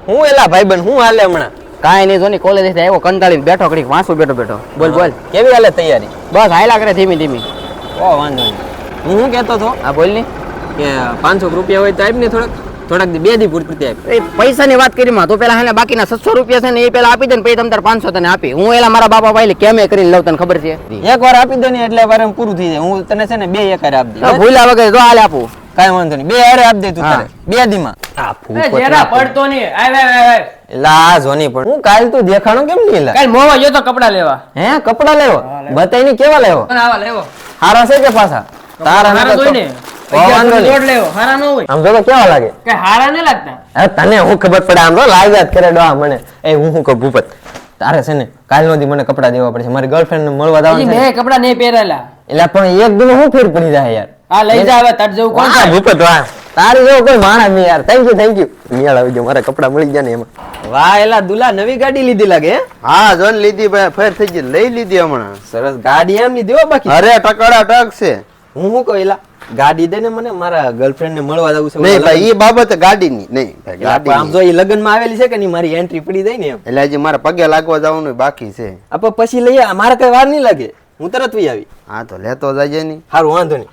હું એલા ભાઈબંધ હું હાલે હમણાં? કાંઈ નહીં, જો ની કોલેજ થી આવ્યો કંટાળીને બેઠો ઘડીક વાંચું બેઠો. બોલ. કેવી હાલે તૈયારી? બસ હાયલા કરે ધીમી. ઓ વાંધો નહીં. હું શું કહેતો હતો હા બોલ ની. કે 500 રૂપિયા હોય તો આપ ને થોડાક દી 2 દી પૂરતી આપ. એ પૈસાની વાત કરી માં તો પેલા હે બાકીના 700 રૂપિયા છે ને એ પેલા આપી દે ને પછી તમ તાર 500 તને આપી. હું એલા મારા બાપા ભાઈ કેમે કરીને લઉં, તને ખબર છે? એકવાર આપી દો ને એટલે વાર પૂરું થઈ જાય. હું તને છે ને 2 એકર આપી દઉં. ભૂલ્યા વગર જો હાલે આપું. કાઈ વાંધો નહીં, 2 હારે આપી દે તું તારે 2 દી માં. આ જેરા પડતો નહીં. આય લા જોની પણ હું કાલ તું દેખાણો કેમ નહીં લા? કાલ મોવા જો તો કપડા લેવા. હે કપડા લેવો? બતાઈ ની કેવા લેવો? આવા લેવો. હારા છે કે પાછા? તારા હારા જોઈ ને. જોડ લેવો. હારા ન હોય. આમ જો તો કેવા લાગે? કે હારા ન લાગતા. અરે તને હું ખબર પડે આમ તો લાગ્યા કરે ડોહા મને. એ હું કહું ભૂપત, તારે છે ને કાલ નો દી મને કપડા દેવા પડશે. મારી ગર્લફ્રેન્ડ ને મળવા જવાનું છે. મેં કપડા નહીં પહેરેલા. એટલે પણ એક દિન હું ફેર પડી જાય યાર. આ લઈ જા હવે તાર જેવું કોણ વાહ ભૂપત વાહ, તારી જેવો કોઈ માણસ નહીં યાર. Thank you. નિયાળ આવી ગયો, મારા કપડા મળી ગયા ને એમાં. વાહ એલા દુલા નવી ગાડી લીધી લાગે હે? હા જોન લીધી ભાઈ, ફેર થઈ ગઈ, લઈ લીધી હમણાં. સરસ ગાડી એમ લીધી હો. બાકી અરે ટકડા ટક છે. હું શું કહું એલા ગાડી દે ને મને, મારા ગર્લફ્રેન્ડ ને મળવા જવું છે. નહીં ભાઈ એ બાબત ગાડી ની નહીં ભાઈ, ગાડી આમ જો એ લગન માં આવેલી છે કે નહીં, મારી એન્ટ્રી પડી જાય ને એમ. એટલે હજી મારા પગે લાગવા જવાનું બાકી છે. આપો પછી લઈએ, મારે કઈ વાર નહીં લાગે, હું તરત વઈ આવી. હા તો લેતો જજે ની. સારું વાંધો નહીં,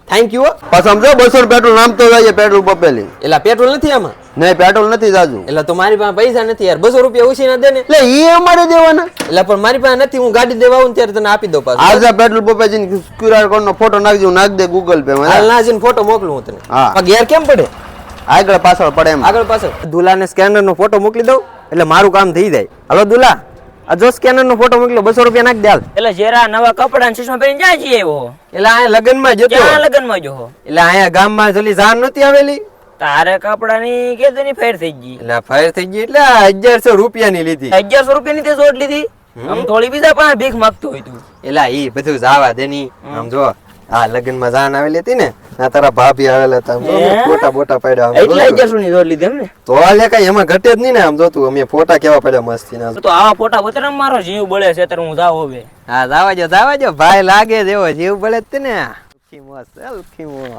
થેન્ક યુ. પછી સમજો 200 પેટ્રોલ નામ તો જઈએ પેટ્રોલ પપેલી. એલા પેટ્રોલ નથી આમાં? નહીં પેટ્રોલ નથી જાજુ. એટલે તો મારી પાસે પૈસા નથી યાર, 200 રૂપિયા ઉછી ના દે ને. એટલે ઈ અમારે દેવાના. એટલે પણ મારી પાસે નથી, હું ગાડી દેવા આવું ત્યારે તને આપી દઉં પાછું. આજે પેટ્રોલ પપેજી QR કોડ નો ફોટો નાખજો, નાખ દે ગૂગલ પે માં. હાલ ના જઈને ફોટો મોકલું હું તને. હા. પણ ઘેર કેમ પડે? આગળ પાછળ પડે એમ. આગળ પાછળ દુલાને સ્કેનર નો ફોટો મોકલી દઉં એટલે મારું કામ થઈ જાય. હાલો દુલા, આ જો સ્કેનર નો ફોટો મોકલો, 200 રૂપિયા નાખ દે હાલ. એટલે જેરા નવા કપડા ચશ્મા પહેરીને જાય છે એવો. એટલે અહીંયા લગન માં જતો. ક્યાં લગન માં જો? એટલે અહીંયા ગામમાં જલી જાન નથી આવેલી. તારે કપડા ની કેદની ફેર થઈ ગઈ. એટલે ફાયર થઈ ગઈ એટલે 1100 રૂપિયા ની લીધી. 1100 રૂપિયા ની તે જોડ લીધી. આમ થોડી બીજા પાસે ભીખ માંગતો હોય તું. એલા ઈ બધું જાવા દેની. આમ જો આ લગન માં જાન આવેલી હતી ને, આ તારા ભાભી આવેલા હતા. આમ જો ફોટા બોટા પડ્યા. એટલે 1100 ની જોડ લીધી એમ ને? તો આલે કઈ એમાં ઘટે જ નહીં ને. આમ જો તું અમે ફોટા કેવા પડ્યા મસ્તી ના. તો આવા ફોટા બતરમ મારો જીવ બળે છે ત્યારે હું જાવ હવે. હા જાવા જો ભાઈ, લાગે જેવો જીવ બળે જ ને.